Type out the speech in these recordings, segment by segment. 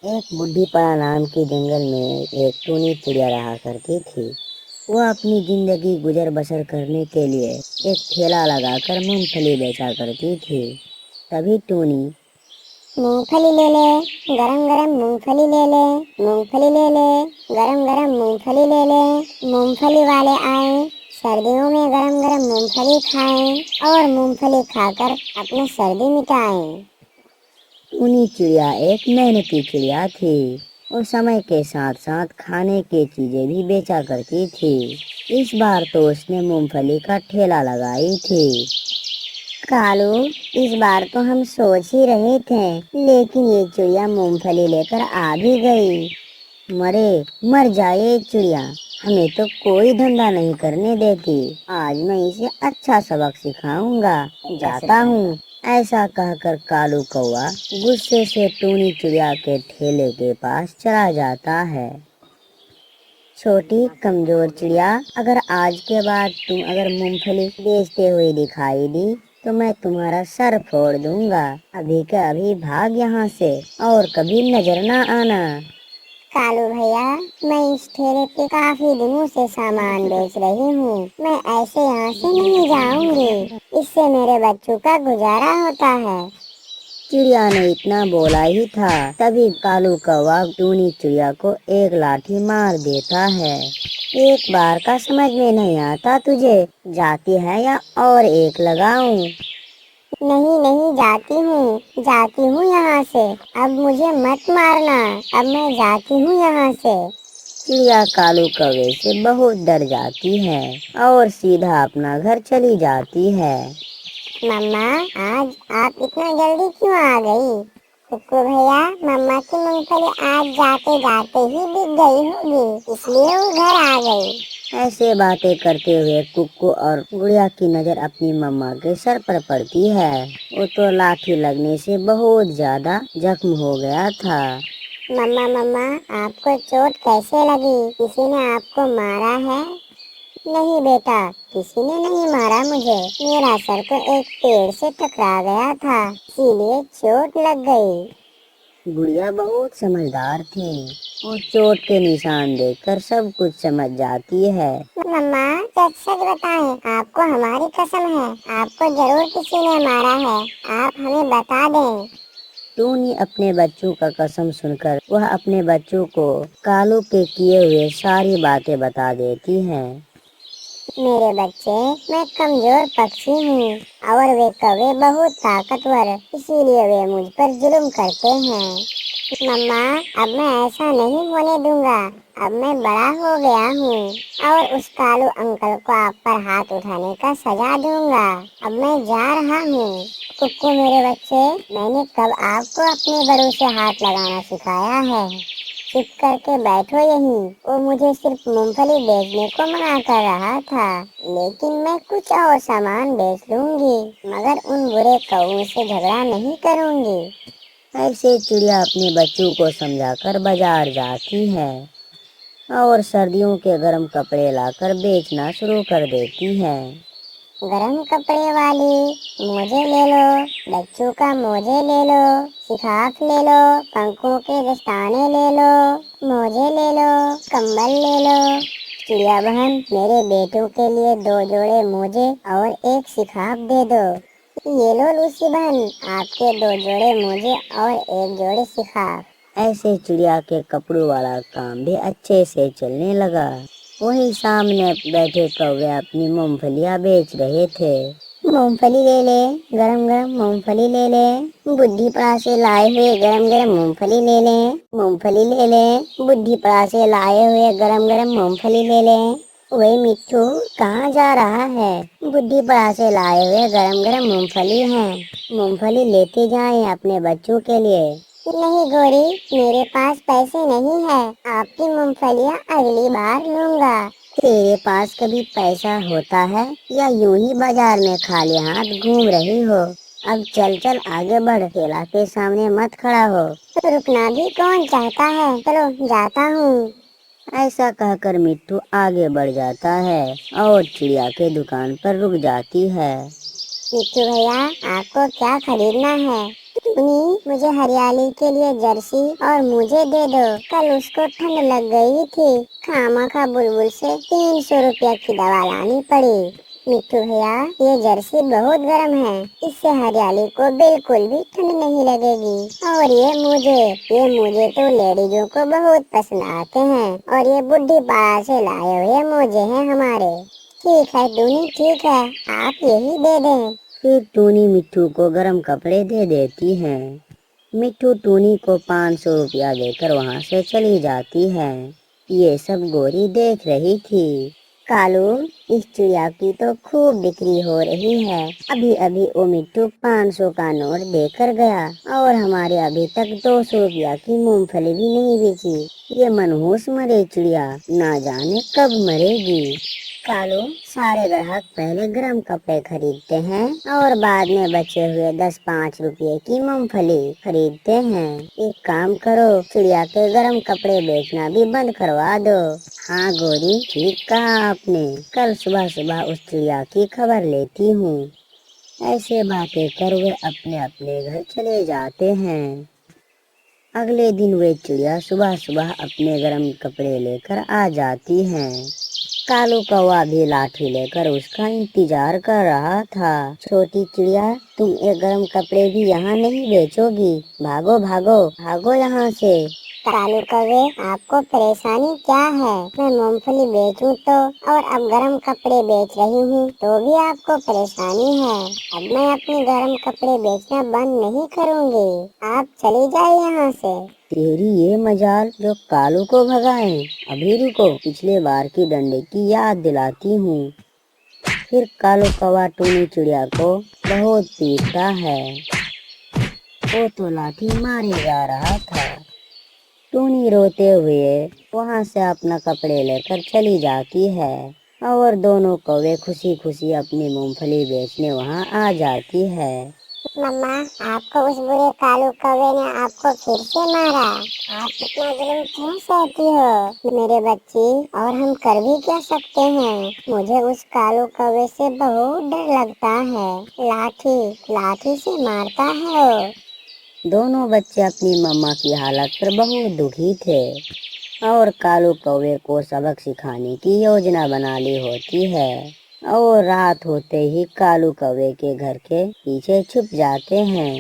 एक बुढ़ी पड़ा नाम के जंगल में एक टूनी चिड़िया रहा करती थी। वो अपनी जिंदगी गुजर बसर करने के लिए एक ठेला लगाकर मूंगफली बेचा करती थी। तभी टूनी मूंगफली ले ले, गरम गरम मूंगफली ले ले, मूंगफली ले ले, गरम गरम मूंगफली ले ले। मूंगफली वाले आए, सर्दियों में गरम गरम मूंगफली खाएं और मूंगफली खाकर अपनी सर्दी मिटाएं। टूनी चिड़िया एक मेहनती चिड़िया थी। वो समय के साथ साथ खाने की चीजें भी बेचा करती थी। इस बार तो उसने मूंगफली का ठेला लगाई थी। कालू, इस बार तो हम सोच ही रहे थे, लेकिन ये चिड़िया मूंगफली लेकर आ भी गई। मर जाए चिड़िया, हमें तो कोई धंधा नहीं करने देती। आज मैं इसे अच्छा सबक सिखाऊंगा। जाता हूँ। ऐसा कहकर कालू कौवा गुस्से से टूनी चिड़िया के ठेले के पास चला जाता है। छोटी कमजोर चिड़िया, अगर आज के बाद तुम अगर मूंगफली बेचते हुए दिखाई दी तो मैं तुम्हारा सर फोड़ दूंगा। अभी का अभी भाग यहाँ से और कभी नजर ना आना। कालू भैया, मैं इस ठेले पे काफी दिनों से सामान बेच रही हूँ। मैं ऐसे यहाँ से नहीं जाऊंगी। इससे मेरे बच्चों का गुजारा होता है। चिड़िया ने इतना बोला ही था, तभी कालू कौवा टूनी चिड़िया को एक लाठी मार देता है। एक बार का समझ में नहीं आता तुझे, जाती है या और एक लगाऊं? नहीं नहीं, जाती हूँ यहाँ से। अब मुझे मत मारना, अब मैं जाती हूँ यहाँ से। चिड़िया कालू कौवे से बहुत डर जाती है और सीधा अपना घर चली जाती है। मम्मा, आज आप इतना जल्दी क्यों आ गई? कुक्कू भैया, मम्मा की मूंगफली आज जाते जाते ही बिक गई होगी, इसलिए वो घर आ गई। ऐसे बातें करते हुए कुक्कू और गुड़िया की नजर अपनी मम्मा के सर पर पड़ती है। वो तो लाठी लगने से बहुत ज्यादा जख्म हो गया था। मम्मा मम्मा, आपको चोट कैसे लगी? किसी ने आपको मारा है? नहीं बेटा, किसी ने नहीं मारा मुझे। मेरा सर तो एक पेड़ से टकरा गया था, इसीलिए चोट लग गई। गुड़िया बहुत समझदार थी। वो चोट के निशान देखकर सब कुछ समझ जाती है। मम्मा, सच सच बताएं, आपको हमारी कसम है, आपको जरूर किसी ने मारा है। आप हमें बता दें। टूनी अपने बच्चों का कसम सुनकर वह अपने बच्चों को कालू के किए हुए सारी बातें बता देती है। मेरे बच्चे, मैं कमजोर पक्षी हूँ और वे कौवे बहुत ताकतवर, इसीलिए वे मुझ पर जुल्म करते हैं। मम्मा, अब मैं ऐसा नहीं होने दूंगा। अब मैं बड़ा हो गया हूँ और उस कालू अंकल को आप पर हाथ उठाने का सजा दूंगा। अब मैं जा रहा हूँ। कुक्कू मेरे बच्चे, मैंने कब आपको अपने बड़ों से हाथ लगाना सिखाया है? चुप करके बैठो यहीं। वो मुझे सिर्फ मूंगफली बेचने को मना कर रहा था, लेकिन मैं कुछ और सामान बेच लूंगी, मगर उन बुरे कौवों से झगड़ा नहीं करूंगी। ऐसे चिड़िया अपने बच्चों को समझाकर बाजार जाती है और सर्दियों के गर्म कपड़े लाकर बेचना शुरू कर देती है। गरम कपड़े वाली, मोजे ले लो, बच्चों का मोजे ले लो, सिखाफ ले लो, पंखों के दस्ताने ले लो, मोजे ले लो, कंबल ले लो। चिड़िया बहन, मेरे बेटों के लिए 2 जोड़े मोजे और एक सिखाफ दे दो। ये लो लूसी बहन, आपके 2 जोड़े मोजे और 1 जोड़े सिखाफ। ऐसे चिड़िया के कपड़ों वाला काम भी अच्छे से चलने लगा। वहीं सामने बैठे कौवे अपनी मूंगफलियां बेच रहे थे। मूंगफली ले ले, गरम गरम मूंगफली ले ले, बुद्धि पड़ा से लाए हुए गरम गरम मूंगफली ले ले, मूंगफली ले ले, बुद्धि पड़ा से लाए हुए गरम गरम मूंगफली ले ले। ओए मिट्ठू, कहाँ जा रहा है? बुद्धि पड़ा से लाए हुए गरम गरम मूंगफली है, मूंगफली लेते जाएं अपने बच्चों के लिए। नहीं गोरी, मेरे पास पैसे नहीं है, आपकी मूंगफलियाँ अगली बार लूंगा। तेरे पास कभी पैसा होता है या यूं ही बाजार में खाली हाथ घूम रही हो? अब चल चल आगे बढ़, ठेला के सामने मत खड़ा हो। रुकना भी कौन चाहता है, चलो जाता हूँ। ऐसा कहकर मिट्टू आगे बढ़ जाता है और चिड़िया के दुकान पर रुक जाती है। मिट्टू भैया, आपको क्या खरीदना है? टूनी, मुझे हरियाली के लिए जर्सी और मुझे दे दो। कल उसको ठंड लग गई थी, खामखा बुलबुल से 300 रुपया की दवा लानी पड़ी। मिट्टू भैया, ये जर्सी बहुत गर्म है, इससे हरियाली को बिल्कुल भी ठंड नहीं लगेगी। और ये मुझे तो लेडीजों को बहुत पसंद आते हैं, और ये बुढ़ी पाड़ा से लाए हुए मोजे हैं हमारे। ठीक है टूनी, ठीक है, आप यही दे दें। फिर टूनी मिट्टू को गर्म कपड़े दे देती है। मिट्टू टूनी को 500 रुपया देकर वहाँ से चली जाती है। ये सब गोरी देख रही थी। कालू, इस चिड़िया की तो खूब बिक्री हो रही है। अभी अभी वो मिट्टू 500 का नोट देकर गया और हमारे अभी तक 200 रुपया की मूंगफली भी नहीं बेची। ये मनहूस मरे चिड़िया, ना जाने कब मरेगी। कालू, सारे ग्राहक पहले गर्म कपड़े खरीदते हैं और बाद में बचे हुए 10-5 रुपए की मूंगफली खरीदते हैं। एक काम करो, चिड़िया के गर्म कपड़े बेचना भी बंद करवा दो। हाँ गोरी, ठीक कहा आपने। कल सुबह सुबह उस चिड़िया की खबर लेती हूँ। ऐसे बातें कर वे अपने अपने घर चले जाते हैं। अगले दिन वे चिड़िया सुबह सुबह अपने गर्म कपड़े लेकर आ जाती है। कालू कौवा भी लाठी लेकर उसका इंतजार कर रहा था। छोटी चिड़िया, तुम ये गर्म कपड़े भी यहाँ नहीं बेचोगी? भागो भागो भागो यहाँ से। कालू कौवे, आपको परेशानी क्या है? मैं मूंगफली बेचूं तो, और अब गर्म कपड़े बेच रही हूँ तो भी आपको परेशानी है। अब मैं अपने गर्म कपड़े बेचना बंद नहीं करूँगी, आप चली जाइए यहाँ से। तेरी ये मजाल जो कालू को भगाए। अभी रुको, पिछले बार की डंडे की याद दिलाती हूँ। फिर कालू कौवा टूनी चिड़िया को बहुत पीटता है। वो तो लाठी मारे जा रहा था। टूनी रोते हुए वहाँ से अपना कपड़े लेकर चली जाती है और दोनों कौवे खुशी खुशी अपनी मूंगफली बेचने वहाँ आ जाती है। मम्मा, आपको उस बुरे कालू कौवे ने आपको फिर से मारा। आप इतना जुल्म क्यों सहती हो मेरे बच्ची? और हम कर भी क्या सकते हैं? मुझे उस कालू कौवे से बहुत डर लगता है। लाठी से मारता है वो। दोनों बच्चे अपनी मम्मा की हालत पर बहुत दुखी थे और कालू कौवे को सबक सिखाने की योजना बना ली होती है और रात होते ही कालू कौवे के घर के पीछे छुप जाते हैं।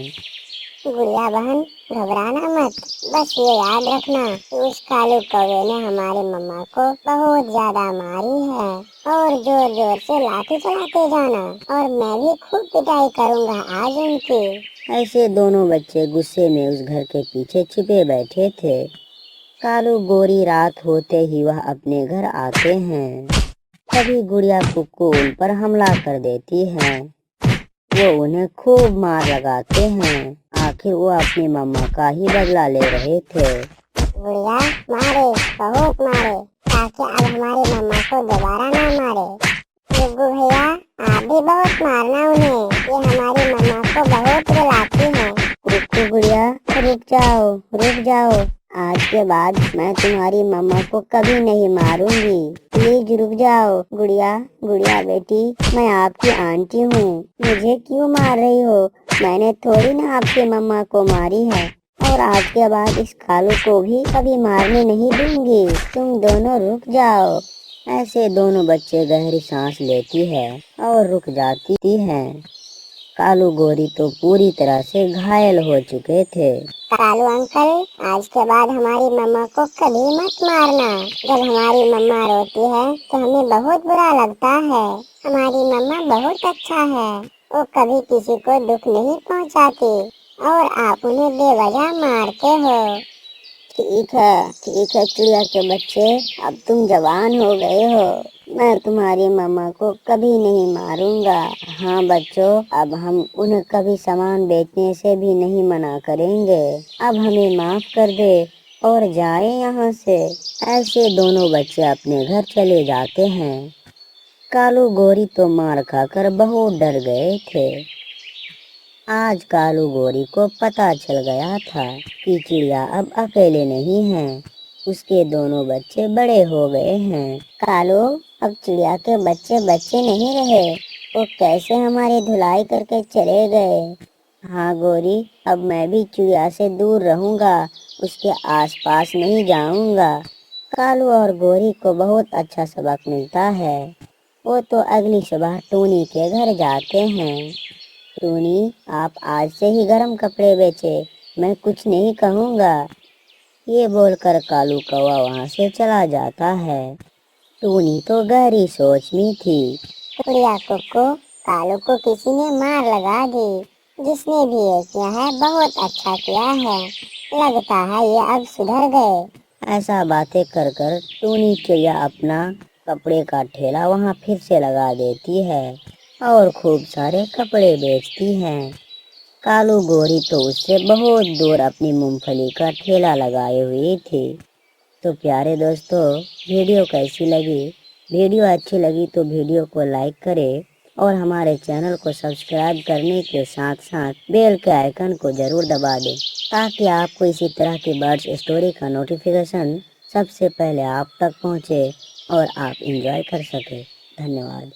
गुड़िया बहन, घबराना मत, बस ये याद रखना कि उस कालू कौवे ने हमारे मम्मा को बहुत ज्यादा मारी है, और जोर जोर से लाठी चलाते जाना, और मैं भी खूब पिटाई करूँगा आज उनकी। ऐसे दोनों बच्चे गुस्से में उस घर के पीछे छिपे बैठे थे। कालू गोरी रात होते ही वह अपने घर आते हैं। तभी गुड़िया कुक्कू उन पर हमला कर देती है। वो उन्हें खूब मार लगाते हैं। आखिर वो अपनी मम्मा का ही बदला ले रहे थे। गुड़िया, मारे, बहुत मारे, ताकि अब हमारी मम्मा को दोबारा ना मारे। गुग्गू भैया, आप भी बहुत मारना उन्हें, ये हमारी मम्मा को बहुत रुलाती है। कुक्कू गुड़िया, रुक जाओ। आज के बाद मैं तुम्हारी मम्मा को कभी नहीं मारूंगी। प्लीज रुक जाओ। गुड़िया बेटी, मैं आपकी आंटी हूँ। मुझे क्यों मार रही हो? मैंने थोड़ी ना आपकी मम्मा को मारी है, और आज के बाद इस कालू को भी कभी मारने नहीं दूंगी। तुम दोनों रुक जाओ। ऐसे दोनों बच्चे गहरी सांस लेती है और रुक जाती हैं। कालू गोरी तो पूरी तरह से घायल हो चुके थे। कालू अंकल, आज के बाद हमारी मम्मा को कभी मत मारना। जब हमारी मम्मा रोती है तो हमें बहुत बुरा लगता है। हमारी मम्मा बहुत अच्छा है, वो कभी किसी को दुख नहीं पहुंचाती, और आप उन्हें बेवजह मारते हो। ठीक है चिड़िया के बच्चे, अब तुम जवान हो गए हो। मैं तुम्हारी मम्मा को कभी नहीं मारूंगा। हाँ बच्चों, अब हम उन्हें कभी सामान बेचने से भी नहीं मना करेंगे। अब हमें माफ कर दे और जाए यहाँ से। ऐसे दोनों बच्चे अपने घर चले जाते हैं। कालू गोरी तो मार खाकर बहुत डर गए थे। आज कालू गोरी को पता चल गया था कि चिड़िया अब अकेले नहीं है। उसके दोनों बच्चे बड़े हो गए हैं। कालू, अब चिड़िया के बच्चे बच्चे नहीं रहे, वो कैसे हमारी धुलाई करके चले गए। हाँ गोरी, अब मैं भी चिड़िया से दूर रहूंगा, उसके आसपास नहीं जाऊंगा। कालू और गोरी को बहुत अच्छा सबक मिलता है। वो तो अगली सुबह टूनी के घर जाते हैं। टूनी, आप आज से ही गर्म कपड़े बेचे, मैं कुछ नहीं कहूँगा। ये बोलकर कालू कौवा वहाँ से चला जाता है। टूनी तो गहरी सोच में थी। चिड़िया कुक्कू, कालू को किसी ने मार लगा दी। जिसने भी ये किया है बहुत अच्छा किया है, लगता है ये अब सुधर गए। ऐसा बातें कर कर टूनी चिड़िया अपना कपड़े का ठेला वहाँ फिर से लगा देती है और खूब सारे कपड़े बेचती है। कालू गोरी तो उससे बहुत दूर अपनी मूंगफली का ठेला लगाए हुए थे। तो प्यारे दोस्तों, वीडियो कैसी लगी? वीडियो अच्छी लगी तो वीडियो को लाइक करें और हमारे चैनल को सब्सक्राइब करने के साथ साथ बेल के आइकन को जरूर दबा दें, ताकि आपको इसी तरह की बर्ड्स स्टोरी का नोटिफिकेशन सबसे पहले आप तक पहुंचे और आप एंजॉय कर सके। धन्यवाद।